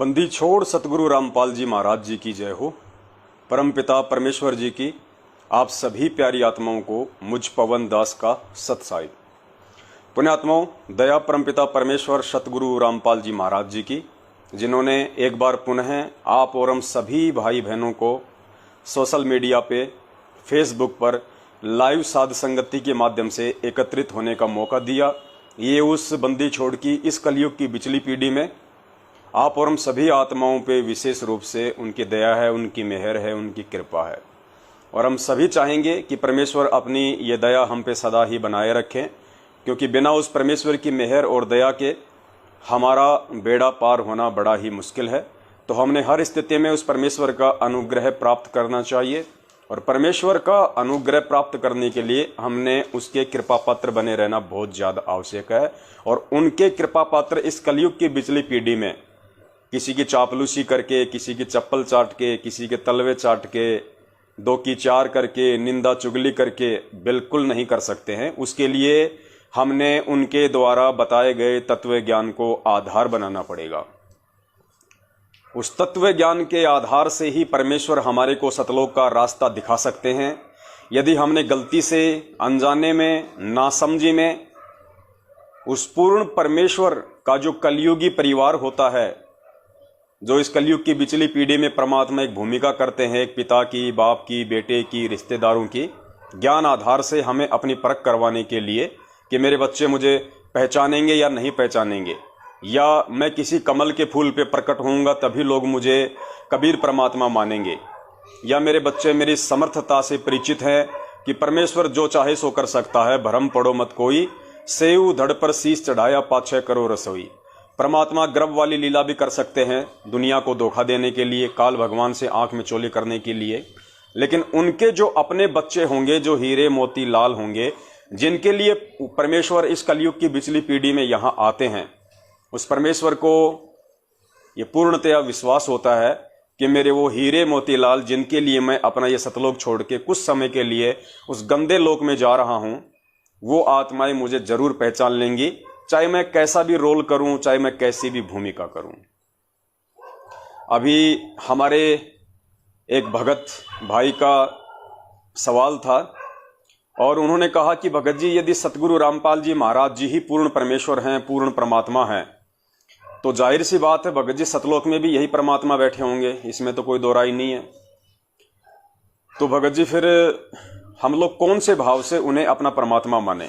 बंदी छोड़ सतगुरु रामपाल जी महाराज जी की जय हो। परमपिता परमेश्वर जी की आप सभी प्यारी आत्माओं को मुझ पवन दास का सत्साई। पुण्यात्माओं, दया परमपिता परमेश्वर सतगुरु रामपाल जी महाराज जी की, जिन्होंने एक बार पुनः आप और हम सभी भाई बहनों को सोशल मीडिया पे, फेसबुक पर लाइव साध संगति के माध्यम से एकत्रित होने का मौका दिया। ये उस बंदी छोड़ की इस कलयुग की बिचली पीढ़ी में आप और हम सभी आत्माओं पे विशेष रूप से उनकी दया है, उनकी मेहर है, उनकी कृपा है। और हम सभी चाहेंगे कि परमेश्वर अपनी ये दया हम पे सदा ही बनाए रखें, क्योंकि बिना उस परमेश्वर की मेहर और दया के हमारा बेड़ा पार होना बड़ा ही मुश्किल है। तो हमने हर स्थिति में उस परमेश्वर का अनुग्रह प्राप्त करना चाहिए, और परमेश्वर का अनुग्रह प्राप्त करने के लिए हमने उसके कृपा पात्र बने रहना बहुत ज़्यादा आवश्यक है। और उनके कृपा पात्र इस कलयुग की बिचली पीढ़ी में किसी की चापलूसी करके, किसी की चप्पल चाट के, किसी के तलवे चाट के, दो की चार करके, निंदा चुगली करके बिल्कुल नहीं कर सकते हैं। उसके लिए हमने उनके द्वारा बताए गए तत्व ज्ञान को आधार बनाना पड़ेगा। उस तत्व ज्ञान के आधार से ही परमेश्वर हमारे को सतलोक का रास्ता दिखा सकते हैं। यदि हमने गलती से, अनजाने में, नासमझी में उस पूर्ण परमेश्वर का जो कलयुगी परिवार होता है, जो इस कलयुग की बिचली पीढ़ी में परमात्मा एक भूमिका करते हैं, एक पिता की, बाप की, बेटे की, रिश्तेदारों की, ज्ञान आधार से हमें अपनी परख करवाने के लिए कि मेरे बच्चे मुझे पहचानेंगे या नहीं पहचानेंगे, या मैं किसी कमल के फूल पे प्रकट होऊंगा तभी लोग मुझे कबीर परमात्मा मानेंगे, या मेरे बच्चे मेरी समर्थता से परिचित हैं कि परमेश्वर जो चाहे सो कर सकता है, भरम पड़ो मत कोई, सेऊ धड़ पर शीश चढ़ाया पाछे करो रसोई। परमात्मा गर्व वाली लीला भी कर सकते हैं दुनिया को धोखा देने के लिए, काल भगवान से आंख में चोली करने के लिए, लेकिन उनके जो अपने बच्चे होंगे, जो हीरे मोती लाल होंगे, जिनके लिए परमेश्वर इस कलयुग की बिचली पीढ़ी में यहाँ आते हैं, उस परमेश्वर को ये पूर्णतया विश्वास होता है कि मेरे वो हीरे मोती लाल, जिनके लिए मैं अपना ये सतलोक छोड़ के कुछ समय के लिए उस गंदे लोक में जा रहा हूँ, वो आत्माएं मुझे जरूर पहचान लेंगी, चाहे मैं कैसा भी रोल करूं, चाहे मैं कैसी भी भूमिका करूं। अभी हमारे एक भगत भाई का सवाल था, और उन्होंने कहा कि भगत जी, यदि सतगुरु रामपाल जी महाराज जी ही पूर्ण परमेश्वर हैं, पूर्ण परमात्मा हैं, तो जाहिर सी बात है भगत जी सतलोक में भी यही परमात्मा बैठे होंगे, इसमें तो कोई दो राय नहीं है। तो भगत जी, फिर हम लोग कौन से भाव से उन्हें अपना परमात्मा माने?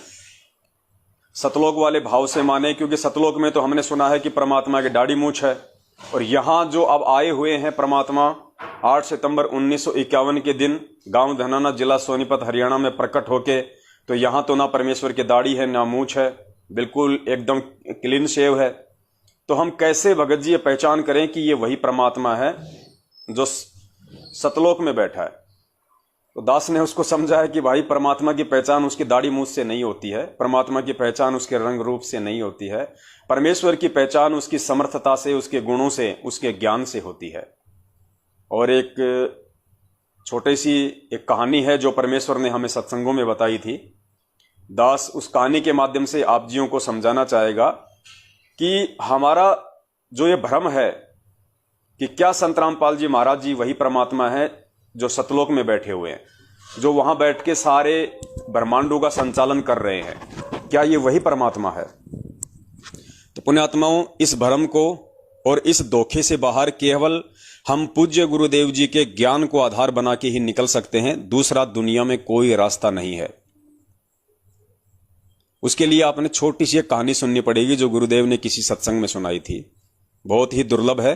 सतलोक वाले भाव से माने, क्योंकि सतलोक में तो हमने सुना है कि परमात्मा की दाढ़ी मूछ है, और यहाँ जो अब आए हुए हैं परमात्मा 8 सितंबर 1951 के दिन गांव धनाना, जिला सोनीपत, हरियाणा में प्रकट होके, तो यहाँ तो ना परमेश्वर की दाढ़ी है, ना मूछ है, बिल्कुल एकदम क्लीन शेव है। तो हम कैसे भगत जी ये पहचान करें कि ये वही परमात्मा है जो सतलोक में बैठा है? तो दास ने उसको समझाया कि भाई, परमात्मा की पहचान उसकी दाढ़ी मूछ से नहीं होती है, परमात्मा की पहचान उसके रंग रूप से नहीं होती है, परमेश्वर की पहचान उसकी समर्थता से, उसके गुणों से, उसके ज्ञान से होती है। और एक छोटी सी एक कहानी है जो परमेश्वर ने हमें सत्संगों में बताई थी। दास उस कहानी के माध्यम से आप जियों को समझाना चाहेगा कि हमारा जो ये भ्रम है कि क्या संत रामपाल जी महाराज जी वही परमात्मा है जो सतलोक में बैठे हुए हैं, जो वहां बैठ के सारे ब्रह्मांडों का संचालन कर रहे हैं, क्या ये वही परमात्मा है? तो पुण्यात्माओं, इस भ्रम को और इस धोखे से बाहर केवल हम पूज्य गुरुदेव जी के ज्ञान को आधार बना के ही निकल सकते हैं। दूसरा दुनिया में कोई रास्ता नहीं है। उसके लिए आपने छोटी सी एक कहानी सुननी पड़ेगी जो गुरुदेव ने किसी सत्संग में सुनाई थी। बहुत ही दुर्लभ है,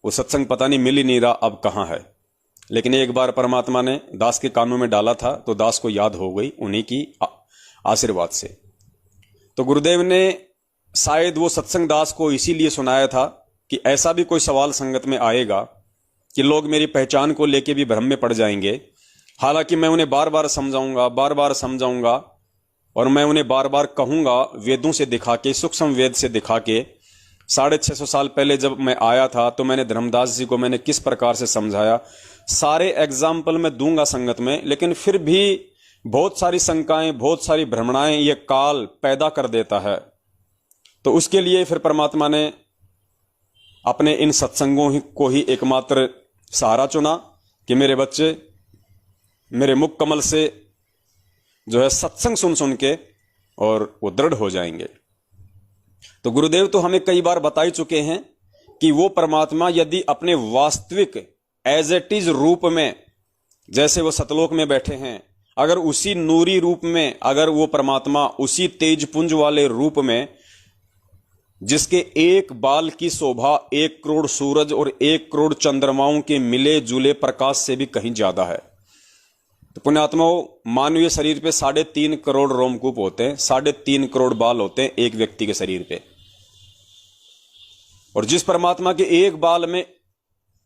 वो सत्संग पता नहीं मिल ही नहीं रहा अब कहां है, लेकिन एक बार परमात्मा ने दास के कानों में डाला था तो दास को याद हो गई उन्हीं की आशीर्वाद से। तो गुरुदेव ने शायद वो सत्संग दास को इसीलिए सुनाया था कि ऐसा भी कोई सवाल संगत में आएगा कि लोग मेरी पहचान को लेके भी भ्रम में पड़ जाएंगे। हालांकि मैं उन्हें बार बार समझाऊंगा और मैं उन्हें बार बार कहूंगा, वेदों से दिखा के, सूक्ष्म वेद से दिखा के। 650 साल पहले जब मैं आया था तो मैंने धर्मदास जी को मैंने किस प्रकार से समझाया, सारे एग्जाम्पल मैं दूंगा संगत में, लेकिन फिर भी बहुत सारी शंकाएं, बहुत सारी भ्रमणाएं ये काल पैदा कर देता है। तो उसके लिए फिर परमात्मा ने अपने इन सत्संगों को ही एकमात्र सहारा चुना कि मेरे बच्चे मेरे मुख कमल से जो है सत्संग सुन सुन के और वो दृढ़ हो जाएंगे। तो गुरुदेव तो हमें कई बार बता ही चुके हैं कि वो परमात्मा यदि अपने वास्तविक एज इट इज रूप में, जैसे वो सतलोक में बैठे हैं, अगर उसी नूरी रूप में, अगर वो परमात्मा उसी तेज पुंज वाले रूप में जिसके एक बाल की शोभा 1 करोड़ सूरज और 1 करोड़ चंद्रमाओं के मिले जुले प्रकाश से भी कहीं ज्यादा है। तो पुण्यात्माओं, मानवीय शरीर पे 3.5 करोड़ रोमकूप होते हैं, 3.5 करोड़ बाल होते हैं एक व्यक्ति के शरीर पे। और जिस परमात्मा के एक बाल में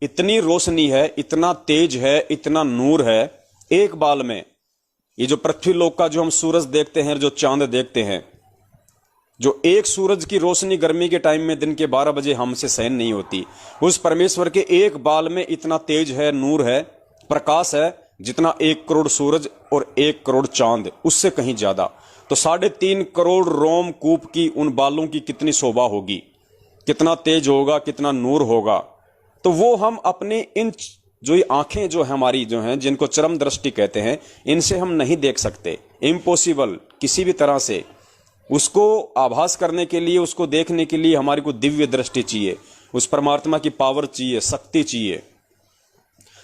इतनी रोशनी है, इतना तेज है, इतना नूर है एक बाल में, ये जो पृथ्वी लोक का जो हम सूरज देखते हैं, जो चांद देखते हैं, जो एक सूरज की रोशनी गर्मी के टाइम में दिन के 12 बजे हमसे सहन नहीं होती, उस परमेश्वर के एक बाल में इतना तेज है, नूर है, प्रकाश है, जितना 1 करोड़ सूरज और 1 करोड़ चांद, उससे कहीं ज्यादा। तो 3.5 करोड़ रोमकूप की उन बालों की कितनी शोभा होगी, कितना तेज होगा, कितना नूर होगा। तो वो हम अपने इन जो ये आंखें जो है हमारी जो हैं, जिनको चरम दृष्टि कहते हैं, इनसे हम नहीं देख सकते, इम्पॉसिबल। किसी भी तरह से उसको आभास करने के लिए, उसको देखने के लिए हमारी को दिव्य दृष्टि चाहिए, उस परमात्मा की पावर चाहिए, शक्ति चाहिए।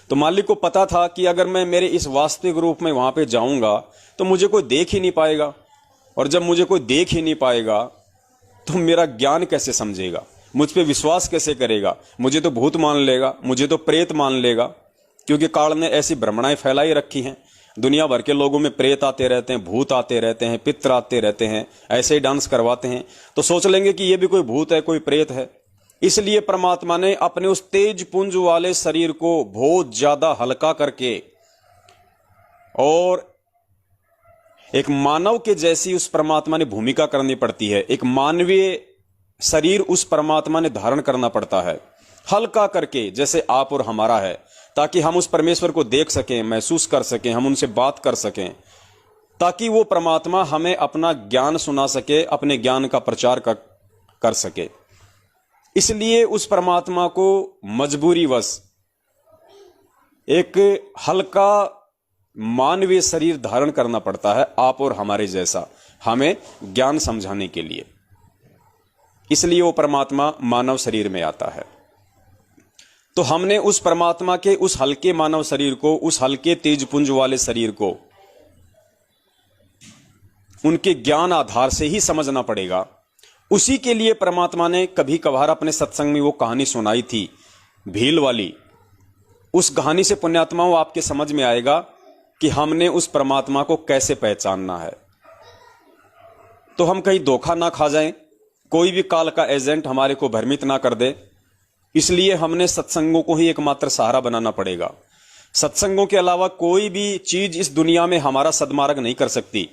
तो मालिक को पता था कि अगर मैं मेरे इस वास्तविक रूप में वहां पे जाऊंगा तो मुझे कोई देख ही नहीं पाएगा, और जब मुझे कोई देख ही नहीं पाएगा तो मेरा ज्ञान कैसे समझेगा, मुझ पे विश्वास कैसे करेगा, मुझे तो भूत मान लेगा, मुझे तो प्रेत मान लेगा। क्योंकि काल ने ऐसी भ्रमणाएं फैलाई रखी हैं, दुनिया भर के लोगों में प्रेत आते रहते हैं, भूत आते रहते हैं, पित्र आते रहते हैं, ऐसे ही डांस करवाते हैं, तो सोच लेंगे कि ये भी कोई भूत है, कोई प्रेत है। इसलिए परमात्मा ने अपने उस तेज पुंज वाले शरीर को बहुत ज्यादा हल्का करके और एक मानव के जैसी उस परमात्मा ने भूमिका करनी पड़ती है, एक मानवीय शरीर उस परमात्मा ने धारण करना पड़ता है, हल्का करके, जैसे आप और हमारा है, ताकि हम उस परमेश्वर को देख सकें, महसूस कर सकें, हम उनसे बात कर सकें, ताकि वो परमात्मा हमें अपना ज्ञान सुना सके, अपने ज्ञान का प्रचार कर सके। इसलिए उस परमात्मा को मजबूरीवश एक हल्का मानवीय शरीर धारण करना पड़ता है, आप और हमारे जैसा, हमें ज्ञान समझाने के लिए। इसलिए वो परमात्मा मानव शरीर में आता है। तो हमने उस परमात्मा के उस हल्के मानव शरीर को, उस हल्के तेज पुंज वाले शरीर को उनके ज्ञान आधार से ही समझना पड़ेगा। उसी के लिए परमात्मा ने कभी कभार अपने सत्संग में वो कहानी सुनाई थी, भील वाली। उस कहानी से पुण्यात्माओं आपके समझ में आएगा कि हमने उस परमात्मा को कैसे पहचानना है। तो हम कहीं धोखा ना खा जाएं, कोई भी काल का एजेंट हमारे को भ्रमित ना कर दे। इसलिए हमने सत्संगों को ही एकमात्र सहारा बनाना पड़ेगा। सत्संगों के अलावा कोई भी चीज इस दुनिया में हमारा सद्मार्ग नहीं कर सकती,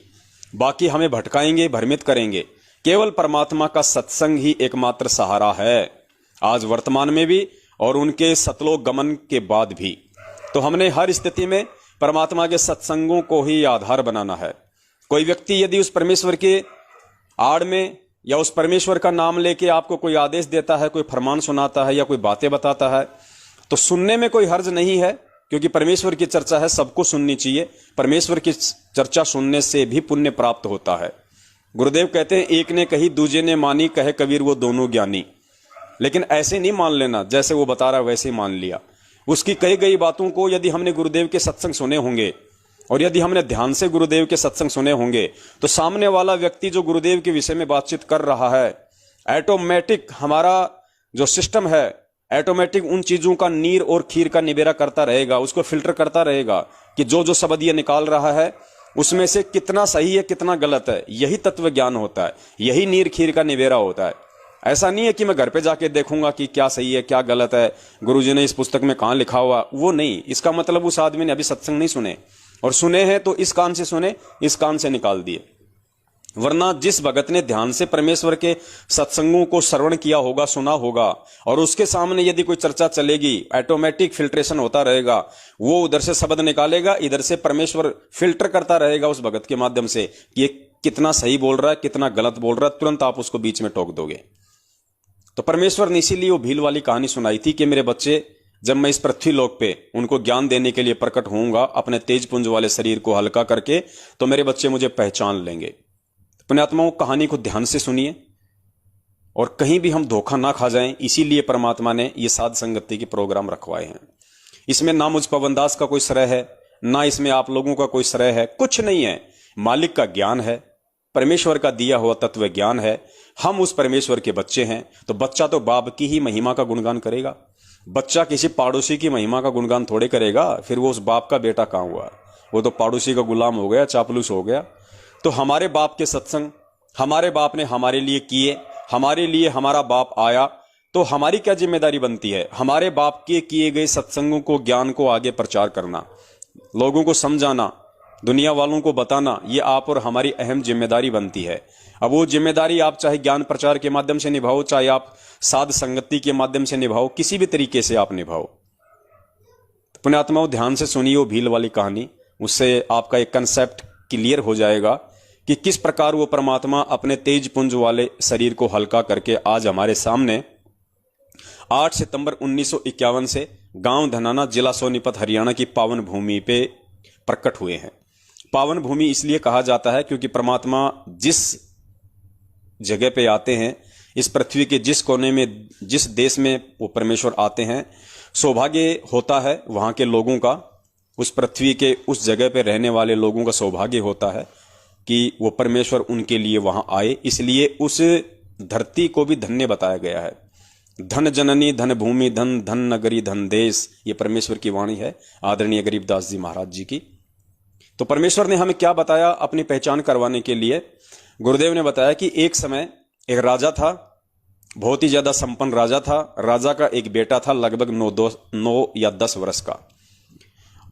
बाकी हमें भटकाएंगे, भ्रमित करेंगे। केवल परमात्मा का सत्संग ही एकमात्र सहारा है, आज वर्तमान में भी और उनके सतलोक गमन के बाद भी। तो हमने हर स्थिति में परमात्मा के सत्संगों को ही आधार बनाना है। कोई व्यक्ति यदि उस परमेश्वर के आड़ में या उस परमेश्वर का नाम लेके आपको कोई आदेश देता है, कोई फरमान सुनाता है या कोई बातें बताता है, तो सुनने में कोई हर्ज नहीं है, क्योंकि परमेश्वर की चर्चा है, सबको सुननी चाहिए। परमेश्वर की चर्चा सुनने से भी पुण्य प्राप्त होता है। गुरुदेव कहते हैं, एक ने कही दूजे ने मानी, कहे कबीर वो दोनों ज्ञानी। लेकिन ऐसे नहीं मान लेना, जैसे वो बता रहा है वैसे ही मान लिया। उसकी कही गई बातों को यदि हमने गुरुदेव के सत्संग सुने होंगे और यदि हमने ध्यान से गुरुदेव के सत्संग सुने होंगे, तो सामने वाला व्यक्ति जो गुरुदेव के विषय में बातचीत कर रहा है, ऑटोमेटिक हमारा जो सिस्टम है, ऑटोमेटिक उन चीजों का नीर और खीर का निबेरा करता रहेगा, उसको फिल्टर करता रहेगा कि जो जो शब्द ये निकाल रहा है उसमें से कितना सही है, कितना गलत है। यही तत्व ज्ञान होता है, यही नीर खीर का निबेरा होता है। ऐसा नहीं है कि मैं घर पे जाके देखूंगा कि क्या सही है, क्या गलत है, गुरुजी ने इस पुस्तक में कहां लिखा हुआ, वो नहीं। इसका मतलब उस आदमी ने अभी सत्संग नहीं सुने, और सुने हैं तो इस कान से सुने, इस कान से निकाल दिए। वरना जिस भगत ने ध्यान से परमेश्वर के सत्संगों को श्रवण किया होगा, सुना होगा, और उसके सामने यदि कोई चर्चा चलेगी, ऑटोमेटिक फिल्ट्रेशन होता रहेगा, वो उधर से शब्द निकालेगा, इधर से परमेश्वर फिल्टर करता रहेगा उस भगत के माध्यम से कि ये कितना सही बोल रहा है, कितना गलत बोल रहा है, तुरंत आप उसको बीच में टोक दोगे। तो परमेश्वर ने इसीलिए वो भील वाली कहानी सुनाई थी कि मेरे बच्चे, जब मैं इस पृथ्वी लोक पे उनको ज्ञान देने के लिए प्रकट होऊंगा अपने तेज पुंज वाले शरीर को हल्का करके, तो मेरे बच्चे मुझे पहचान लेंगे। पुण्यात्माओं, कहानी को ध्यान से सुनिए और कहीं भी हम धोखा ना खा जाएं, इसीलिए परमात्मा ने ये साध संगति के प्रोग्राम रखवाए हैं। इसमें ना मुझ पवन दास का कोई श्रेय है, ना इसमें आप लोगों का कोई श्रेय है, कुछ नहीं है। मालिक का ज्ञान है, परमेश्वर का दिया हुआ तत्व ज्ञान है। हम उस परमेश्वर के बच्चे हैं, तो बच्चा तो बाप की ही महिमा का गुणगान करेगा। बच्चा किसी पड़ोसी की महिमा का गुणगान थोड़े करेगा, फिर वो उस बाप का बेटा कहां हुआ? वो तो पड़ोसी का गुलाम हो गया, चापलूस हो गया। तो हमारे बाप के सत्संग हमारे बाप ने हमारे लिए किए, हमारे लिए हमारा बाप आया, तो हमारी क्या जिम्मेदारी बनती है? हमारे बाप के किए गए सत्संगों को, ज्ञान को आगे प्रचार करना, लोगों को समझाना, दुनिया वालों को बताना, ये आप और हमारी अहम जिम्मेदारी बनती है। अब वो जिम्मेदारी आप चाहे ज्ञान प्रचार के माध्यम से निभाओ, चाहे आप साध संगति के माध्यम से निभाओ, किसी भी तरीके से आप निभाओ। तो पुण्यात्माओं, ध्यान से सुनिए वो भील वाली कहानी, उससे आपका एक कंसेप्ट क्लियर हो जाएगा कि किस प्रकार वो परमात्मा अपने तेज पुंज वाले शरीर को हल्का करके आज हमारे सामने 8 सितंबर 1951 से गांव धनाना, जिला सोनीपत, हरियाणा की पावन भूमि पे प्रकट हुए हैं। पावन भूमि इसलिए कहा जाता है क्योंकि परमात्मा जिस जगह पे आते हैं, इस पृथ्वी के जिस कोने में, जिस देश में वो परमेश्वर आते हैं, सौभाग्य होता है वहां के लोगों का, उस पृथ्वी के उस जगह पे रहने वाले लोगों का सौभाग्य होता है कि वो परमेश्वर उनके लिए वहां आए। इसलिए उस धरती को भी धन्य बताया गया है। धन जननी धन भूमि धन, धन नगरी धन देश, ये परमेश्वर की वाणी है, आदरणीय गरीबदास जी महाराज जी की। तो परमेश्वर ने हमें क्या बताया अपनी पहचान करवाने के लिए? गुरुदेव ने बताया कि एक समय एक राजा था, बहुत ही ज्यादा संपन्न राजा था। राजा का एक बेटा था, लगभग 9 या 10 वर्ष का,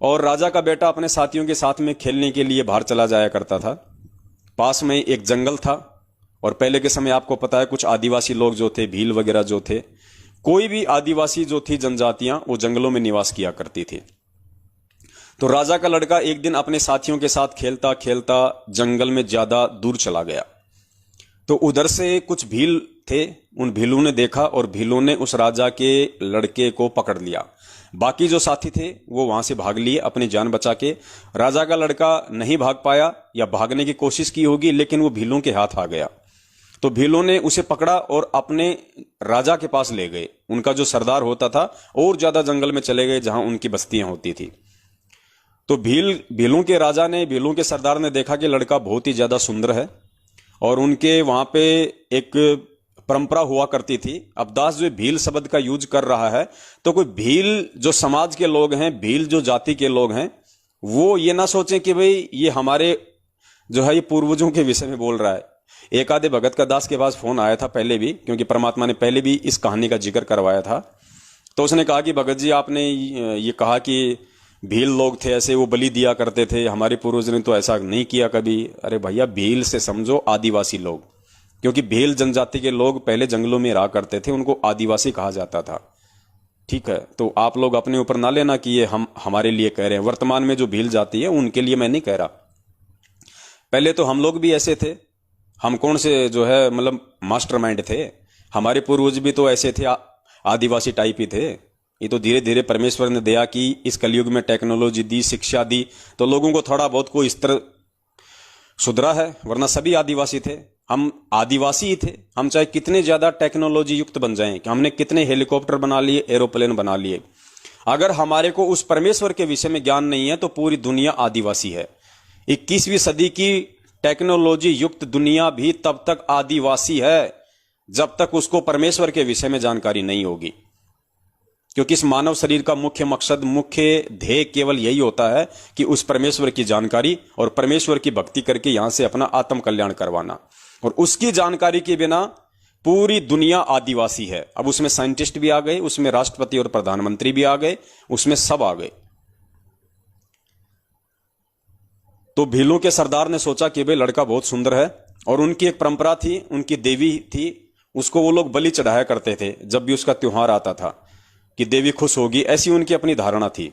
और राजा का बेटा अपने साथियों के साथ में खेलने के लिए बाहर चला जाया करता था। पास में एक जंगल था, और पहले के समय आपको पता है कुछ आदिवासी लोग जो थे, भील वगैरह जो थे, कोई भी आदिवासी जो थी जनजातियां, वो जंगलों में निवास किया करती थी। तो राजा का लड़का एक दिन अपने साथियों के साथ खेलता खेलता जंगल में ज्यादा दूर चला गया। तो उधर से कुछ भील थे, उन भीलों ने देखा और भीलों ने उस राजा के लड़के को पकड़ लिया। बाकी जो साथी थे वो वहां से भाग लिए अपनी जान बचा के। राजा का लड़का नहीं भाग पाया, या भागने की कोशिश की होगी, लेकिन वो भीलों के हाथ आ गया। तो भीलों ने उसे पकड़ा और अपने राजा के पास ले गए। उनका जो सरदार होता था, और ज्यादा जंगल में चले गए जहां उनकी बस्तियां होती थी। तो भीलों के राजा ने, भीलों के सरदार ने देखा कि लड़का बहुत ही ज्यादा सुंदर है, और उनके वहां पे एक परंपरा हुआ करती थी। अब दास जो भील शब्द का यूज कर रहा है, तो कोई भील जो समाज के लोग हैं, भील जो जाति के लोग हैं, वो ये ना सोचें कि भाई ये हमारे जो है ये पूर्वजों के विषय में बोल रहा है। एक आधे भगत का दास के पास फोन आया था पहले भी, क्योंकि परमात्मा ने पहले भी इस कहानी का जिक्र करवाया था। तो उसने कहा कि भगत जी, आपने ये कहा कि भील लोग थे ऐसे, वो बलि दिया करते थे, हमारे पूर्वज ने तो ऐसा नहीं किया कभी। अरे भैया, भील से समझो आदिवासी लोग, क्योंकि भील जनजाति के लोग पहले जंगलों में रहा करते थे, उनको आदिवासी कहा जाता था। ठीक है, तो आप लोग अपने ऊपर ना लेना कि ये हम हमारे लिए कह रहे हैं। वर्तमान में जो भील जाति है उनके लिए मैं नहीं कह रहा, पहले तो हम लोग भी ऐसे थे। हम कौन से जो है मतलब मास्टरमाइंड थे, हमारे पूर्वज भी तो ऐसे थे, आदिवासी टाइप ही थे। ये तो धीरे धीरे परमेश्वर ने दया की, इस कलयुग में टेक्नोलॉजी दी, शिक्षा दी, तो लोगों को थोड़ा बहुत कोई स्तर सुधरा है, वरना सभी आदिवासी थे। हम आदिवासी ही थे। हम चाहे कितने ज्यादा टेक्नोलॉजी युक्त बन जाएं, कि हमने कितने हेलीकॉप्टर बना लिए, एरोप्लेन बना लिए, अगर हमारे को उस परमेश्वर के विषय में ज्ञान नहीं है तो पूरी दुनिया आदिवासी है। 21वीं सदी की टेक्नोलॉजी युक्त दुनिया भी तब तक आदिवासी है जब तक उसको परमेश्वर के विषय में जानकारी नहीं होगी। क्योंकि इस मानव शरीर का मुख्य मकसद, मुख्य ध्येय केवल यही होता है कि उस परमेश्वर की जानकारी और परमेश्वर की भक्ति करके यहां से अपना आत्म कल्याण करवाना। और उसकी जानकारी के बिना पूरी दुनिया आदिवासी है। अब उसमें साइंटिस्ट भी आ गए, उसमें राष्ट्रपति और प्रधानमंत्री भी आ गए, उसमें सब आ गए। तो भीलों के सरदार ने सोचा कि भाई लड़का बहुत सुंदर है, और उनकी एक परंपरा थी, उनकी देवी थी, उसको वो लोग बलि चढ़ाया करते थे जब भी उसका त्योहार आता था, कि देवी खुश होगी, ऐसी उनकी अपनी धारणा थी।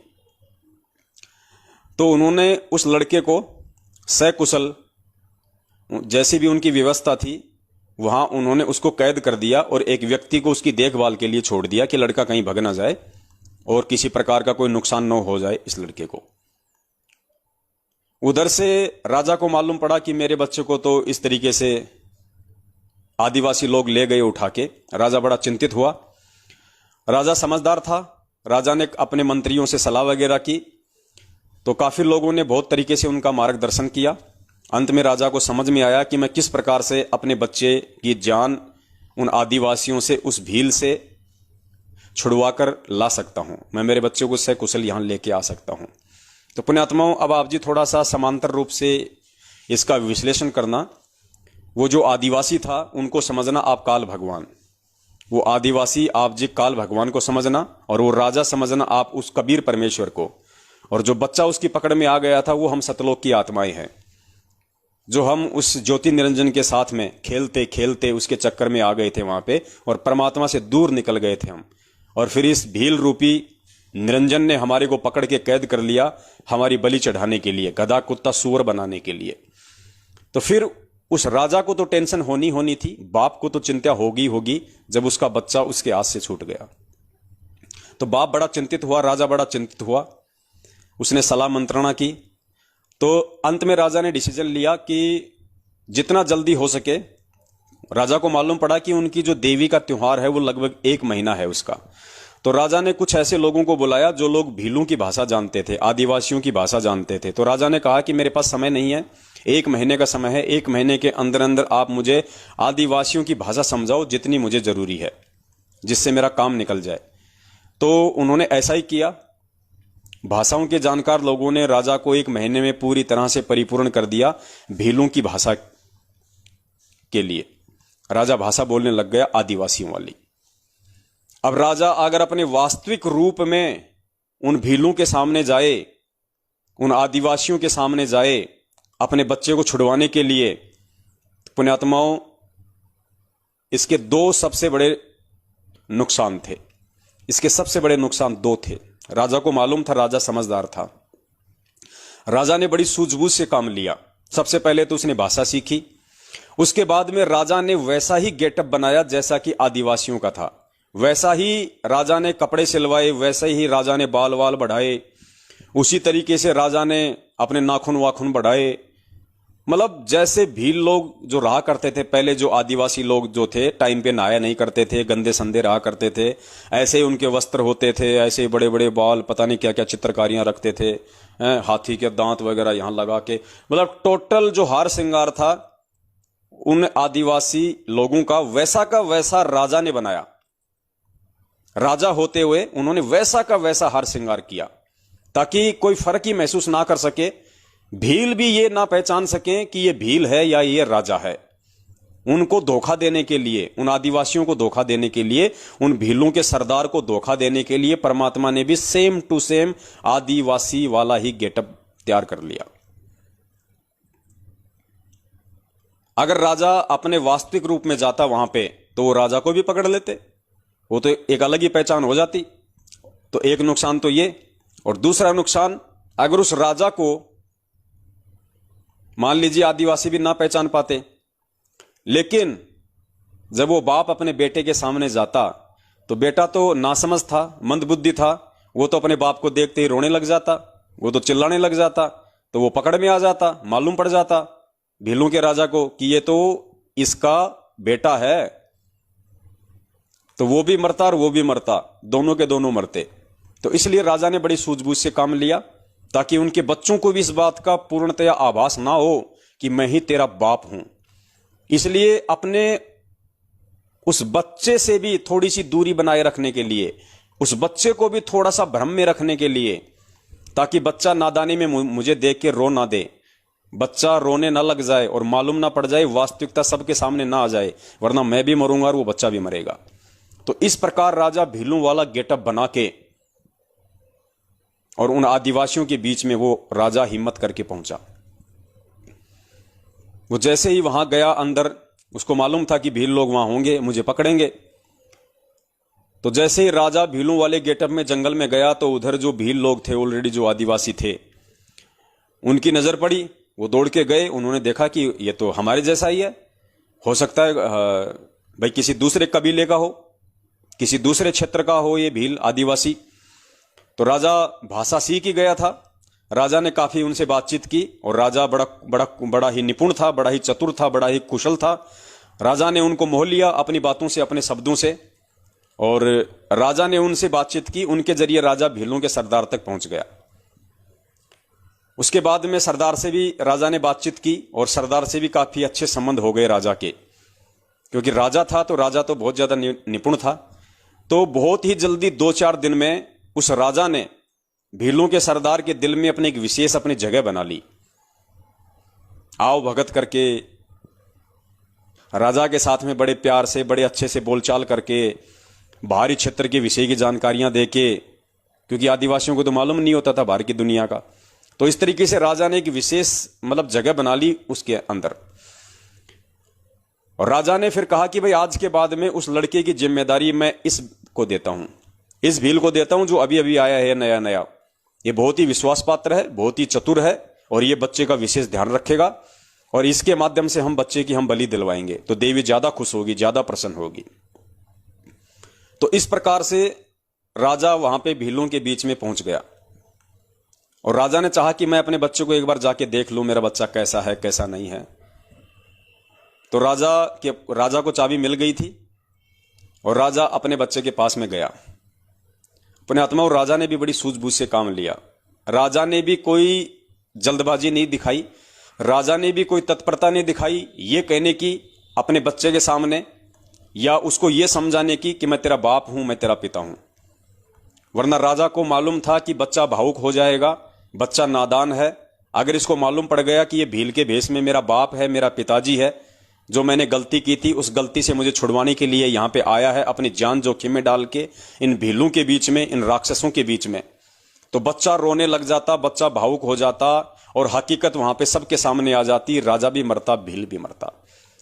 तो उन्होंने उस लड़के को सकुशल, जैसी भी उनकी व्यवस्था थी, वहां उन्होंने उसको कैद कर दिया और एक व्यक्ति को उसकी देखभाल के लिए छोड़ दिया कि लड़का कहीं भग ना जाए और किसी प्रकार का कोई नुकसान न हो जाए इस लड़के को। उधर से राजा को मालूम पड़ा कि मेरे बच्चे को तो इस तरीके से आदिवासी लोग ले गए उठा के। राजा बड़ा चिंतित हुआ। राजा समझदार था। राजा ने अपने मंत्रियों से सलाह वगैरह की तो काफी लोगों ने बहुत तरीके से उनका मार्गदर्शन किया। अंत में राजा को समझ में आया कि मैं किस प्रकार से अपने बच्चे की जान उन आदिवासियों से, उस भील से छुड़वा कर ला सकता हूं। मैं मेरे बच्चे को सकुशल यहां लेके आ सकता हूं। तो पुण्यात्माओं, अब आप जी थोड़ा सा समांतर रूप से इसका विश्लेषण करना। वो जो आदिवासी था उनको समझना आप काल भगवान, वो आदिवासी आप जी काल भगवान को समझना, और वो राजा समझना आप उस कबीर परमेश्वर को, और जो बच्चा उसकी पकड़ में आ गया था वो हम सतलोक की आत्माएं हैं, जो हम उस ज्योति निरंजन के साथ में खेलते खेलते उसके चक्कर में आ गए थे वहां पे, और परमात्मा से दूर निकल गए थे हम। और फिर इस भील रूपी निरंजन ने हमारे को पकड़ के कैद कर लिया हमारी बलि चढ़ाने के लिए, गधा कुत्ता सूअर बनाने के लिए। तो फिर उस राजा को तो टेंशन होनी थी, बाप को तो चिंता होगी जब उसका बच्चा उसके हाथ से छूट गया। तो बाप बड़ा चिंतित हुआ, राजा बड़ा चिंतित हुआ। उसने सलाह मंत्रणा की। तो अंत में राजा ने डिसीजन लिया कि जितना जल्दी हो सके, राजा को मालूम पड़ा कि उनकी जो देवी का त्योहार है वो लगभग 1 महीना है उसका। तो राजा ने कुछ ऐसे लोगों को बुलाया जो लोग भीलों की भाषा जानते थे, आदिवासियों की भाषा जानते थे। तो राजा ने कहा कि मेरे पास समय नहीं है, 1 महीने का समय है, 1 महीने के अंदर अंदर आप मुझे आदिवासियों की भाषा समझाओ जितनी मुझे जरूरी है, जिससे मेरा काम निकल जाए। तो उन्होंने ऐसा ही किया। भाषाओं के जानकार लोगों ने राजा को 1 महीने में पूरी तरह से परिपूर्ण कर दिया भीलों की भाषा के लिए। राजा भाषा बोलने लग गया आदिवासियों वाली। अब राजा अगर अपने वास्तविक रूप में उन भीलों के सामने जाए, उन आदिवासियों के सामने जाए अपने बच्चे को छुड़वाने के लिए, पुण्यात्माओं, इसके 2 सबसे बड़े नुकसान थे। इसके सबसे बड़े नुकसान 2 थे। राजा को मालूम था, राजा समझदार था। राजा ने बड़ी सूझबूझ से काम लिया। सबसे पहले तो उसने भाषा सीखी। उसके बाद में राजा ने वैसा ही गेटअप बनाया जैसा कि आदिवासियों का था। वैसा ही राजा ने कपड़े सिलवाए, वैसे ही राजा ने बाल वाल बढ़ाए, उसी तरीके से राजा ने अपने नाखून वाखून बढ़ाए। मतलब जैसे भील लोग जो रहा करते थे पहले, जो आदिवासी लोग जो थे टाइम पे नहाया नहीं करते थे, गंदे संदे रहा करते थे, ऐसे ही उनके वस्त्र होते थे, ऐसे ही बड़े बड़े बाल, पता नहीं क्या क्या चित्रकारियां रखते थे, हाथी के दांत वगैरह यहां लगा के, मतलब टोटल जो हार श्रृंगार था उन आदिवासी लोगों का वैसा का वैसा राजा ने बनाया। राजा होते हुए उन्होंने वैसा का वैसा हार श्रृंगार किया ताकि कोई फर्क ही महसूस ना कर सके, भील भी ये ना पहचान सकें कि ये भील है या ये राजा है। उनको धोखा देने के लिए, उन आदिवासियों को धोखा देने के लिए, उन भीलों के सरदार को धोखा देने के लिए परमात्मा ने भी सेम टू सेम आदिवासी वाला ही गेटअप तैयार कर लिया। अगर राजा अपने वास्तविक रूप में जाता वहां पे तो वो राजा को भी पकड़ लेते, वो तो एक अलग ही पहचान हो जाती। तो एक नुकसान तो ये, और दूसरा नुकसान, अगर उस राजा को मान लीजिए आदिवासी भी ना पहचान पाते, लेकिन जब वो बाप अपने बेटे के सामने जाता तो बेटा तो नासमझ था, मंदबुद्धि था, वो तो अपने बाप को देखते ही रोने लग जाता, वो तो चिल्लाने लग जाता, तो वो पकड़ में आ जाता, मालूम पड़ जाता भीलों के राजा को कि ये तो इसका बेटा है, तो वो भी मरता और वो भी मरता, दोनों के दोनों मरते। तो इसलिए राजा ने बड़ी सूझबूझ से काम लिया ताकि उनके बच्चों को भी इस बात का पूर्णतया आभास ना हो कि मैं ही तेरा बाप हूं। इसलिए अपने उस बच्चे से भी थोड़ी सी दूरी बनाए रखने के लिए, उस बच्चे को भी थोड़ा सा भ्रम में रखने के लिए, ताकि बच्चा नादानी में मुझे देख के रो ना दे, बच्चा रोने ना लग जाए और मालूम ना पड़ जाए, वास्तविकता सबके सामने ना आ जाए, वरना मैं भी मरूंगा और वो बच्चा भी मरेगा। तो इस प्रकार राजा भीलों वाला गेटअप बना के और उन आदिवासियों के बीच में वो राजा हिम्मत करके पहुंचा। वो जैसे ही वहां गया अंदर, उसको मालूम था कि भील लोग वहां होंगे, मुझे पकड़ेंगे। तो जैसे ही राजा भीलों वाले गेटअप में जंगल में गया तो उधर जो भील लोग थे ऑलरेडी, जो आदिवासी थे, उनकी नजर पड़ी। वो दौड़ के गए, उन्होंने देखा कि ये तो हमारे जैसा ही है, हो सकता है भाई किसी दूसरे कबीले का हो, किसी दूसरे क्षेत्र का हो ये भील आदिवासी। तो राजा भाषा सीख ही गया था। राजा ने काफी उनसे बातचीत की और राजा बड़ा ही निपुण था, बड़ा ही चतुर था, बड़ा ही कुशल था। राजा ने उनको मोह लिया अपनी बातों से, अपने शब्दों से, और राजा ने उनसे बातचीत की। उनके जरिए राजा भीलों के सरदार तक पहुंच गया। उसके बाद में सरदार से भी राजा ने बातचीत की और सरदार से भी काफी अच्छे संबंध हो गए राजा के, क्योंकि राजा था तो राजा तो बहुत ज्यादा निपुण था। तो बहुत ही जल्दी 2-4 दिन में उस राजा ने भीलों के सरदार के दिल में अपनी एक विशेष अपनी जगह बना ली। आओ भगत करके राजा के साथ में बड़े प्यार से, बड़े अच्छे से बोलचाल करके, बाहरी क्षेत्र के विषय की जानकारियां देके, क्योंकि आदिवासियों को तो मालूम नहीं होता था बाहर की दुनिया का। तो इस तरीके से राजा ने एक विशेष जगह बना ली उसके अंदर। और राजा ने फिर कहा कि भाई आज के बाद में उस लड़के की जिम्मेदारी मैं इसको देता हूं, इस भील को देता हूं जो अभी अभी आया है नया नया। ये बहुत ही विश्वास पात्र है, बहुत ही चतुर है, और ये बच्चे का विशेष ध्यान रखेगा, और इसके माध्यम से हम बच्चे की हम बलि दिलवाएंगे तो देवी ज्यादा खुश होगी, ज्यादा प्रसन्न होगी। तो इस प्रकार से राजा वहां पे भीलों के बीच में पहुंच गया और राजा ने चाहा कि मैं अपने बच्चे को एक बार जाके देख लूं, मेरा बच्चा कैसा है कैसा नहीं है। तो राजा को चाबी मिल गई थी और राजा अपने बच्चे के पास में गया। पुण्यात्मा, और राजा ने भी बड़ी सूझबूझ से काम लिया। राजा ने भी कोई जल्दबाजी नहीं दिखाई, राजा ने भी कोई तत्परता नहीं दिखाई ये कहने की अपने बच्चे के सामने, या उसको ये समझाने की कि मैं तेरा बाप हूं, मैं तेरा पिता हूं। वरना राजा को मालूम था कि बच्चा भावुक हो जाएगा, बच्चा नादान है। अगर इसको मालूम पड़ गया कि ये भील के भेष में मेरा बाप है, मेरा पिताजी है, जो मैंने गलती की थी उस गलती से मुझे छुड़वाने के लिए यहां पे आया है, अपनी जान जोखिम में डाल के इन भीलों के बीच में, इन राक्षसों के बीच में, तो बच्चा रोने लग जाता, बच्चा भावुक हो जाता और हकीकत वहां पे सबके सामने आ जाती। राजा भी मरता, भील भी मरता।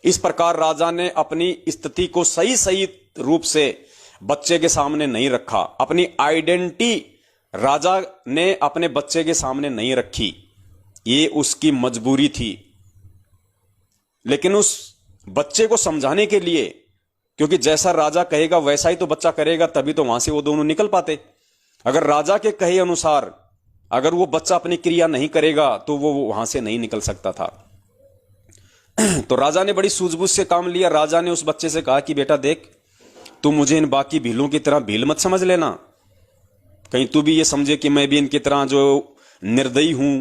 इस प्रकार राजा ने अपनी स्थिति को सही सही रूप से बच्चे के सामने नहीं रखा। अपनी आइडेंटिटी राजा ने अपने बच्चे के सामने नहीं रखी, ये उसकी मजबूरी थी। लेकिन उस बच्चे को समझाने के लिए, क्योंकि जैसा राजा कहेगा वैसा ही तो बच्चा करेगा, तभी तो वहां से वो दोनों निकल पाते। अगर राजा के कहे अनुसार अगर वो बच्चा अपनी क्रिया नहीं करेगा तो वो वहां से नहीं निकल सकता था। तो राजा ने बड़ी सूझबूझ से काम लिया। राजा ने उस बच्चे से कहा कि बेटा देख, तू मुझे इन बाकी भीलों की तरह भील मत समझ लेना, कहीं तू भी ये समझे कि मैं भी इनकी तरह जो निर्दयी हूं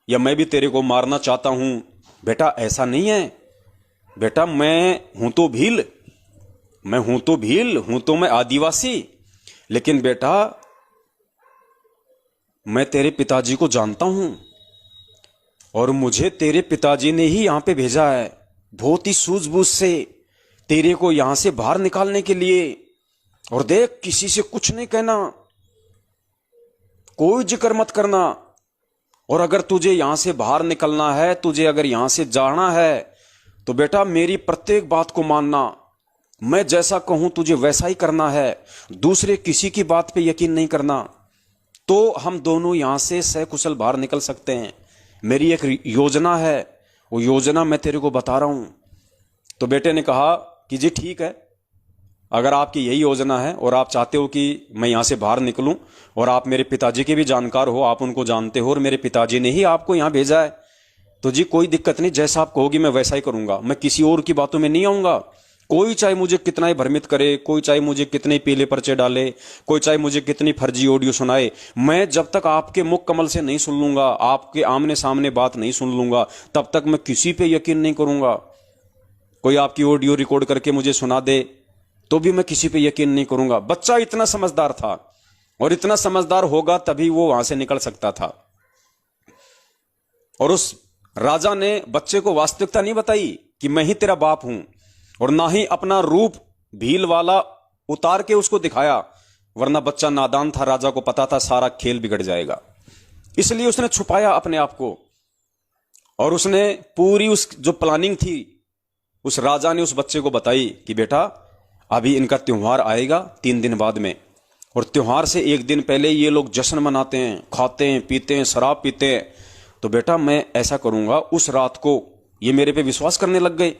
या मैं भी तेरे को मारना चाहता हूं। बेटा ऐसा नहीं है, बेटा मैं हूं तो भील, हूं तो मैं आदिवासी, लेकिन बेटा मैं तेरे पिताजी को जानता हूं और मुझे तेरे पिताजी ने ही यहां पे भेजा है, बहुत ही सूझबूझ से तेरे को यहां से बाहर निकालने के लिए। और देख, किसी से कुछ नहीं कहना, कोई जिक्र मत करना, और अगर तुझे यहां से बाहर निकलना है, तुझे अगर यहां से जाना है, तो बेटा मेरी प्रत्येक बात को मानना, मैं जैसा कहूं तुझे वैसा ही करना है, दूसरे किसी की बात पे यकीन नहीं करना, तो हम दोनों यहां से सकुशल बाहर निकल सकते हैं। मेरी एक योजना है, वो योजना मैं तेरे को बता रहा हूं। तो बेटे ने कहा कि जी ठीक है, अगर आपकी यही योजना है और आप चाहते हो कि मैं यहां से बाहर निकलूं, और आप मेरे पिताजी के भी जानकार हो, आप उनको जानते हो और मेरे पिताजी ने ही आपको यहां भेजा है, तो जी कोई दिक्कत नहीं, जैसा आप कहोगे मैं वैसा ही करूंगा। मैं किसी और की बातों में नहीं आऊंगा। कोई चाहे मुझे कितना ही भ्रमित करे, कोई चाहे मुझे कितने पीले पर्चे डाले, कोई चाहे मुझे कितनी फर्जी ऑडियो सुनाए, मैं जब तक आपके मुख कमल से नहीं सुन लूंगा, आपके आमने सामने बात नहीं सुन लूंगा, तब तक मैं किसी पे यकीन नहीं करूंगा। कोई आपकी ऑडियो रिकॉर्ड करके मुझे सुना दे तो भी मैं किसी पे यकीन नहीं करूंगा। बच्चा इतना समझदार था, और इतना समझदार होगा तभी वो वहां से निकल सकता था। और उस राजा ने बच्चे को वास्तविकता नहीं बताई कि मैं ही तेरा बाप हूं, और ना ही अपना रूप भील वाला उतार के उसको दिखाया, वरना बच्चा नादान था, राजा को पता था सारा खेल बिगड़ जाएगा, इसलिए उसने छुपाया अपने आप को। और उसने पूरी उस जो प्लानिंग थी उस राजा ने उस बच्चे को बताई कि बेटा अभी इनका त्योहार आएगा 3 दिन बाद में, और त्योहार से 1 दिन पहले ये लोग जश्न मनाते हैं, खाते हैं, पीते हैं, शराब पीते हैं। तो बेटा मैं ऐसा करूंगा, उस रात को ये मेरे पे विश्वास करने लग गए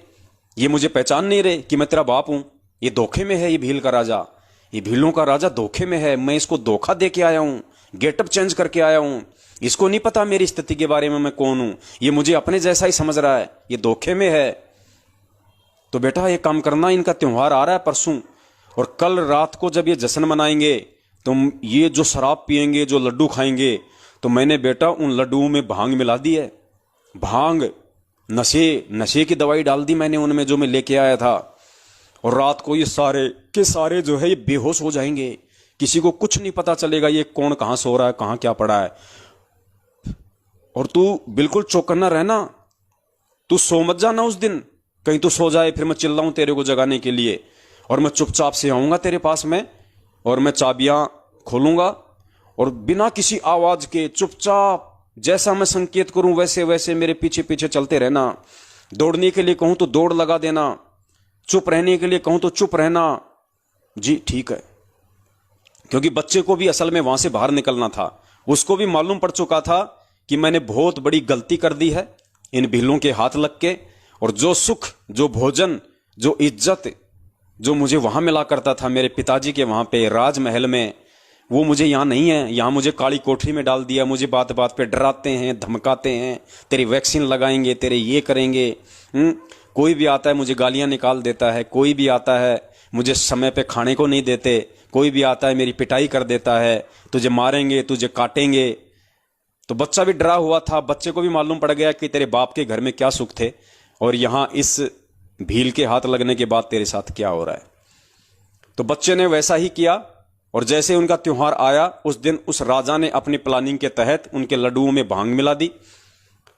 ये मुझे पहचान नहीं रहे कि मैं तेरा बाप हूं। ये धोखे में है, ये भील का राजा, ये भीलों का राजा धोखे में है। मैं इसको धोखा दे के आया हूं, गेटअप चेंज करके आया हूं। इसको नहीं पता मेरी स्थिति के बारे में, मैं कौन हूं। ये मुझे अपने जैसा ही समझ रहा है, ये धोखे में है। तो बेटा एक काम करना, इनका त्योहार आ रहा है परसों, और कल रात को जब ये जश्न मनाएंगे, तुम ये जो शराब पिएंगे, जो लड्डू खाएंगे, तो मैंने बेटा उन लड्डुओं में भांग मिला दी है। भांग, नशे की दवाई डाल दी मैंने उनमें, जो मैं लेके आया था। और रात को ये सारे के सारे जो है ये बेहोश हो जाएंगे। किसी को कुछ नहीं पता चलेगा ये कौन कहां सो रहा है, कहां क्या पड़ा है। और तू बिल्कुल चौकन्ना रहना, तू सो मत जाना उस दिन, कहीं तू सो जाए फिर मैं चिल्लाऊं तेरे को जगाने के लिए। और मैं चुपचाप से आऊंगा तेरे पास में, और मैं चाबियां खोलूंगा, और बिना किसी आवाज के चुपचाप जैसा मैं संकेत करूं वैसे वैसे मेरे पीछे पीछे चलते रहना। दौड़ने के लिए कहूं तो दौड़ लगा देना, चुप रहने के लिए कहूं तो चुप रहना। जी ठीक है, क्योंकि बच्चे को भी असल में वहां से बाहर निकलना था। उसको भी मालूम पड़ चुका था कि मैंने बहुत बड़ी गलती कर दी है इन भीलों के हाथ लग के। और जो सुख, जो भोजन, जो इज्जत जो मुझे वहां मिला करता था मेरे पिताजी के वहां पे राजमहल में, वो मुझे यहां नहीं है। यहां मुझे काली कोठरी में डाल दिया। मुझे बात बात पे डराते हैं, धमकाते हैं, तेरी वैक्सीन लगाएंगे, तेरे ये करेंगे। कोई भी आता है मुझे गालियां निकाल देता है, कोई भी आता है मुझे समय पे खाने को नहीं देते, कोई भी आता है मेरी पिटाई कर देता है, तुझे मारेंगे, तुझे काटेंगे। तो बच्चा भी डरा हुआ था। बच्चे को भी मालूम पड़ गया कि तेरे बाप के घर में क्या सुख थे, और यहां इस भील के हाथ लगने के बाद तेरे साथ क्या हो रहा है। तो बच्चे ने वैसा ही किया। और जैसे उनका त्योहार आया, उस दिन उस राजा ने अपनी प्लानिंग के तहत उनके लड्डुओं में भांग मिला दी।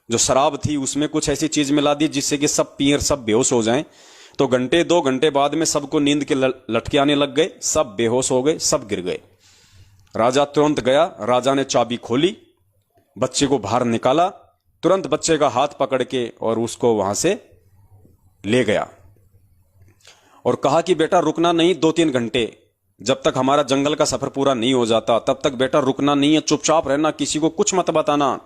जो शराब थी उसमें कुछ ऐसी चीज मिला दी जिससे कि सब पिए, सब बेहोश हो जाएं। तो घंटे 2 घंटे बाद में सबको नींद के लटके आने लग गए, सब बेहोश हो गए, सब गिर गए। राजा तुरंत गया, राजा ने चाबी खोली, बच्चे को बाहर निकाला, तुरंत बच्चे का हाथ पकड़ के और उसको वहां से ले गया, और कहा कि बेटा रुकना नहीं 2-3 घंटे, जब तक हमारा जंगल का सफर पूरा नहीं हो जाता तब तक बेटा रुकना नहीं है, चुपचाप रहना, किसी को कुछ मत बताना।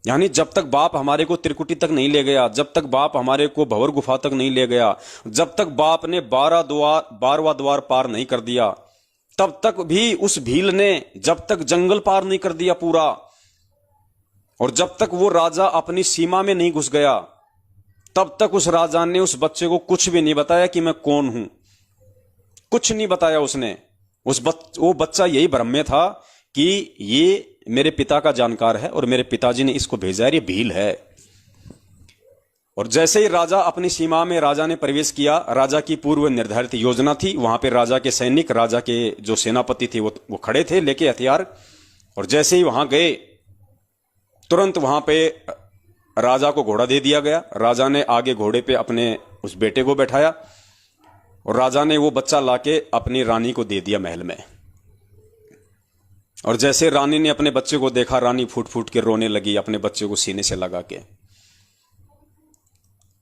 यानी जब तक बाप हमारे को त्रिकुटी तक नहीं ले गया, जब तक बाप हमारे को भंवर गुफा तक नहीं ले गया, जब तक बाप ने 12वां द्वार पार नहीं कर दिया, तब तक भी उस भील ने जब तक जंगल पार नहीं कर दिया पूरा, और जब तक वो राजा अपनी सीमा में नहीं घुस गया, तब तक उस राजा ने उस बच्चे को कुछ भी नहीं बताया कि मैं कौन हूं। कुछ नहीं बताया उसने। वो बच्चा यही भ्रम में था कि ये मेरे पिता का जानकार है और मेरे पिताजी ने इसको भेजा है, ये भील है। और जैसे ही राजा अपनी सीमा में राजा ने प्रवेश किया, राजा की पूर्व निर्धारित योजना थी, वहां पे राजा के सैनिक, राजा के जो सेनापति थे वो खड़े थे लेके हथियार। और जैसे ही वहां गए, तुरंत वहां पे राजा को घोड़ा दे दिया गया। राजा ने आगे घोड़े पे अपने उस बेटे को बैठाया, और राजा ने वो बच्चा लाके अपनी रानी को दे दिया महल में। और जैसे रानी ने अपने बच्चे को देखा, रानी फूट फूट के रोने लगी, अपने बच्चे को सीने से लगा के।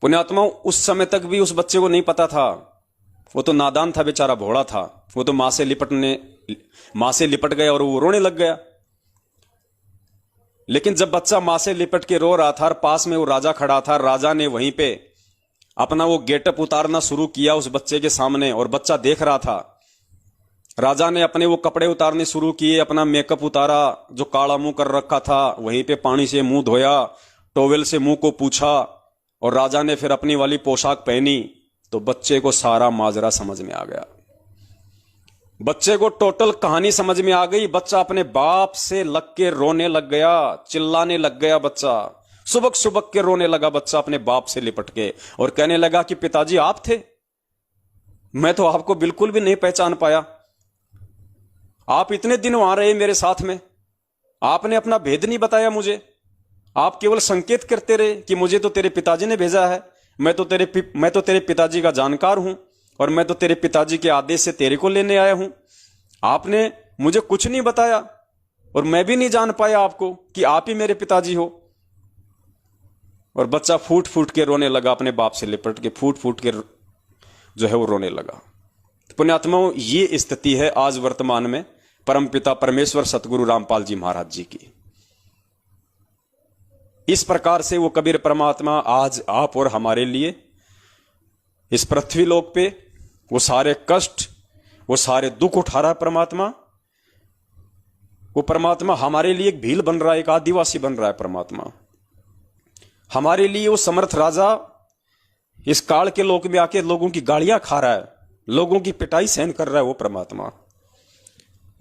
पुण्यात्माओं, उस समय तक भी उस बच्चे को नहीं पता था, वो तो नादान था बेचारा, भोला था। वो तो मां से लिपट गया और वो रोने लग गया। लेकिन जब बच्चा मां से लिपट के रो रहा था और पास में वो राजा खड़ा था, राजा ने वहीं पे अपना वो गेटअप उतारना शुरू किया उस बच्चे के सामने, और बच्चा देख रहा था। राजा ने अपने वो कपड़े उतारने शुरू किए, अपना मेकअप उतारा, जो काला मुंह कर रखा था वहीं पे पानी से मुंह धोया, टॉवेल से मुंह को पूछा, और राजा ने फिर अपनी वाली पोशाक पहनी। तो बच्चे को सारा माजरा समझ में आ गया, बच्चे को टोटल कहानी समझ में आ गई। बच्चा अपने बाप से लग के रोने लग गया, चिल्लाने लग गया। बच्चा सुबक सुबक के रोने लगा, बच्चा अपने बाप से लिपट के, और कहने लगा कि पिताजी आप थे, मैं तो आपको बिल्कुल भी नहीं पहचान पाया। आप इतने दिन वहां रहे मेरे साथ में, आपने अपना भेद नहीं बताया मुझे, आप केवल संकेत करते रहे कि मुझे तो तेरे पिताजी ने भेजा है, मैं तो तेरे पिताजी का जानकार हूं, और मैं तो तेरे पिताजी के आदेश से तेरे को लेने आया हूं। आपने मुझे कुछ नहीं बताया, और मैं भी नहीं जान पाया आपको कि आप ही मेरे पिताजी हो। और बच्चा फूट फूट के रोने लगा, अपने बाप से लिपट के फूट फूट के जो है वो रोने लगा। पुण्यात्माओं, ये स्थिति है आज वर्तमान में परमपिता परमेश्वर सतगुरु रामपाल जी महाराज जी की। इस प्रकार से वो कबीर परमात्मा आज आप और हमारे लिए इस पृथ्वी लोक पे वो सारे कष्ट, वो सारे दुख उठा रहा है परमात्मा। वो परमात्मा हमारे लिए एक भील बन रहा है, एक आदिवासी बन रहा है परमात्मा। हमारे लिए वो समर्थ राजा इस काल के लोक में आके लोगों की गालियां खा रहा है, लोगों की पिटाई सहन कर रहा है वो परमात्मा।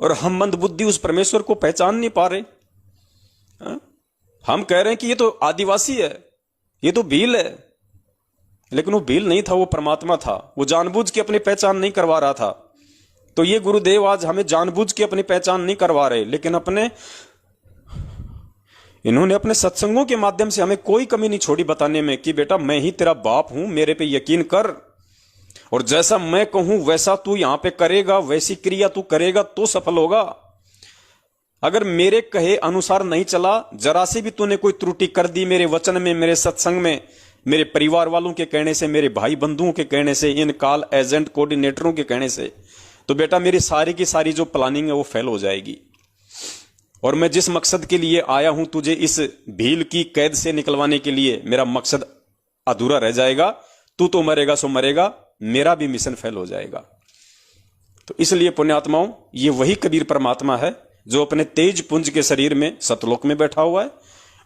और हम मंदबुद्धि उस परमेश्वर को पहचान नहीं पा रहे। हम कह रहे हैं कि ये तो आदिवासी है, ये तो भील है, लेकिन वो भील नहीं था, वो परमात्मा था। वो जानबूझ के अपनी पहचान नहीं करवा रहा था। तो ये गुरुदेव आज हमें जानबूझ के अपनी पहचान नहीं करवा रहे, लेकिन इन्होंने अपने सत्संगों के माध्यम से हमें कोई कमी नहीं छोड़ी बताने में कि बेटा मैं ही तेरा बाप हूं, मेरे पे यकीन कर, और जैसा मैं कहूं वैसा तू यहां पे करेगा, वैसी क्रिया तू करेगा तो सफल होगा। अगर मेरे कहे अनुसार नहीं चला, जरा से भी तूने कोई त्रुटि कर दी मेरे वचन में, मेरे सत्संग में, मेरे परिवार वालों के कहने से, मेरे भाई बंधुओं के कहने से, इन कॉल एजेंट कोऑर्डिनेटरों के कहने से, तो बेटा मेरी सारी की सारी जो प्लानिंग है वो फेल हो जाएगी। और मैं जिस मकसद के लिए आया हूं तुझे इस भील की कैद से निकलवाने के लिए, मेरा मकसद अधूरा रह जाएगा। तू तो मरेगा सो मरेगा, मेरा भी मिशन फेल हो जाएगा। तो इसलिए पुण्यात्माओं, ये वही कबीर परमात्मा है जो अपने तेज पुंज के शरीर में सतलोक में बैठा हुआ है,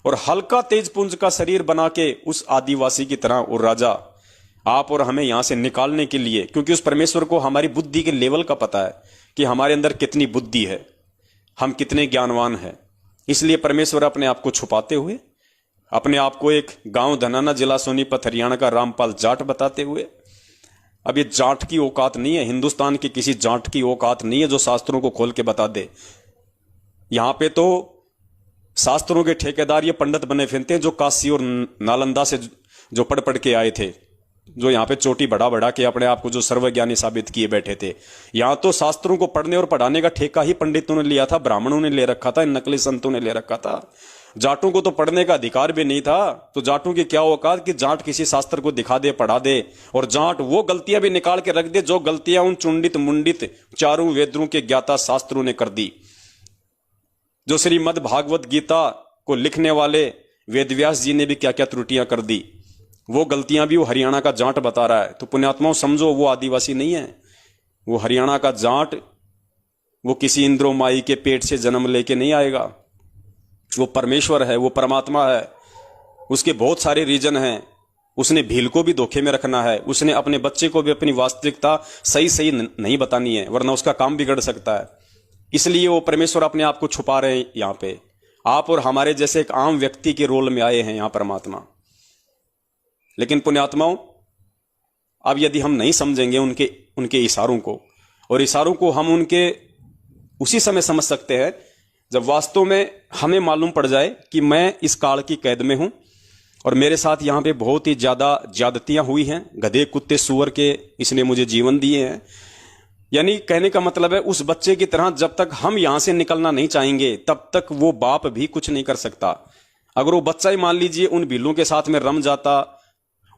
और हल्का तेज पुंज का शरीर बना के उस आदिवासी की तरह वो राजा आप और हमें यहां से निकालने के लिए, क्योंकि उस परमेश्वर को हमारी बुद्धि के लेवल का पता है कि हमारे अंदर कितनी बुद्धि है, हम कितने ज्ञानवान हैं। इसलिए परमेश्वर अपने आप को छुपाते हुए, अपने आप को एक गांव धनाना, जिला सोनीपत, हरियाणा का रामपाल जाट बताते हुए, अब ये जाट की औकात नहीं है, हिंदुस्तान की किसी जाट की औकात नहीं है जो शास्त्रों को खोल के बता दे। यहां पे तो शास्त्रों के ठेकेदार ये पंडित बने फिरते हैं जो काशी और नालंदा से जो पढ़ पढ़ के आए थे, जो यहां पे चोटी बढ़ा बढ़ा के अपने आप को जो सर्वज्ञानी साबित किए बैठे थे। यहां तो शास्त्रों को पढ़ने और पढ़ाने का ठेका ही पंडितों ने लिया था, ब्राह्मणों ने ले रखा था, नकली संतों ने ले रखा था। जाटों को तो पढ़ने का अधिकार भी नहीं था। तो जाटों की क्या औकात कि जाट किसी शास्त्र को दिखा दे, पढ़ा दे, और जाट वो गलतियां भी निकाल के रख दे जो गलतियां उन चुंडित मुंडित चारों वेदों के ज्ञाता शास्त्रों ने कर दी। जो श्रीमद् भागवत गीता को लिखने वाले वेदव्यास जी ने भी क्या क्या त्रुटियां कर दी, वो गलतियां भी वो हरियाणा का जाट बता रहा है। तो पुण्यात्माओं समझो, वो आदिवासी नहीं है, वो हरियाणा का जाट, वो किसी इंद्रो माई के पेट से जन्म लेके नहीं आएगा। वो परमेश्वर है, वो परमात्मा है। उसके बहुत सारे रीजन हैं। उसने भील को भी धोखे में रखना है, उसने अपने बच्चे को भी अपनी वास्तविकता सही सही नहीं बतानी है, वरना उसका काम बिगड़ सकता है। इसलिए वो परमेश्वर अपने आप को छुपा रहे हैं। यहां पे आप और हमारे जैसे एक आम व्यक्ति के रोल में आए हैं यहां परमात्मा। लेकिन पुण्यात्माओं, अब यदि हम नहीं समझेंगे उनके इशारों को, और इशारों को हम उनके उसी समय समझ सकते हैं जब वास्तव में हमें मालूम पड़ जाए कि मैं इस काल की कैद में हूं और मेरे साथ यहां पे बहुत ही ज्यादा ज्यादतियां हुई हैं, गधे कुत्ते सूअर के इसने मुझे जीवन दिए हैं। यानी कहने का मतलब है, उस बच्चे की तरह जब तक हम यहां से निकलना नहीं चाहेंगे तब तक वो बाप भी कुछ नहीं कर सकता। अगर वो बच्चा ही मान लीजिए उन भीलों के साथ में रम जाता,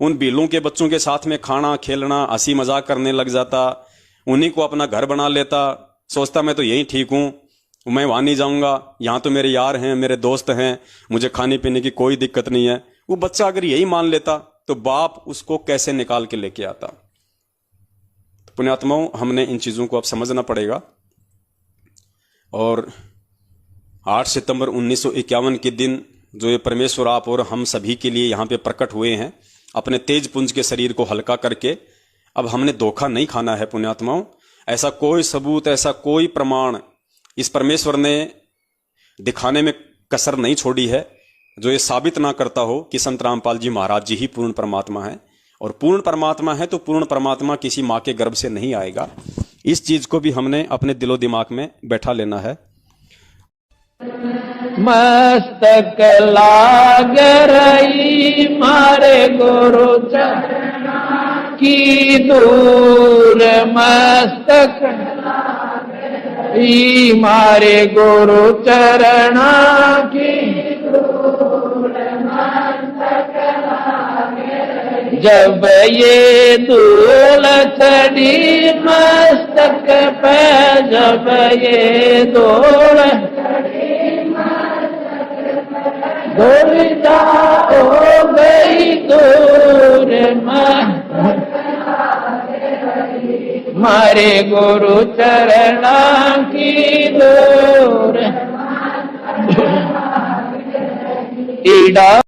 उन भीलों के बच्चों के साथ में खाना खेलना हंसी मजाक करने लग जाता, उन्हीं को अपना घर बना लेता, सोचता मैं तो यही ठीक हूं, मैं वहां नहीं जाऊंगा, यहां तो मेरे यार हैं, मेरे दोस्त हैं, मुझे खाने पीने की कोई दिक्कत नहीं है, वो बच्चा अगर यही मान लेता तो बाप उसको कैसे निकाल के लेके आता। तो पुण्यात्माओं, हमने इन चीजों को अब समझना पड़ेगा। और 8 सितंबर 1951 के दिन जो ये परमेश्वर आप और हम सभी के लिए यहां पे प्रकट हुए हैं, अपने तेज पुंज के शरीर को हल्का करके, अब हमने धोखा नहीं खाना है पुण्यात्माओं। ऐसा कोई सबूत, ऐसा कोई प्रमाण इस परमेश्वर ने दिखाने में कसर नहीं छोड़ी है जो ये साबित ना करता हो कि संत रामपाल जी महाराज जी ही पूर्ण परमात्मा है। और पूर्ण परमात्मा है तो पूर्ण परमात्मा किसी मां के गर्भ से नहीं आएगा। इस चीज को भी हमने अपने दिलो दिमाग में बैठा लेना है। मस्तक लाग रही मारे गुरु चरण की दूर, मस्तक मारे गुरु चरण की दूर, मस्तक जब ये धूल चढ़ी मस्तक पे, जब ये धूल धूलिता हो गई दूर, मारे गुरु चरणा की दूर ईड़ा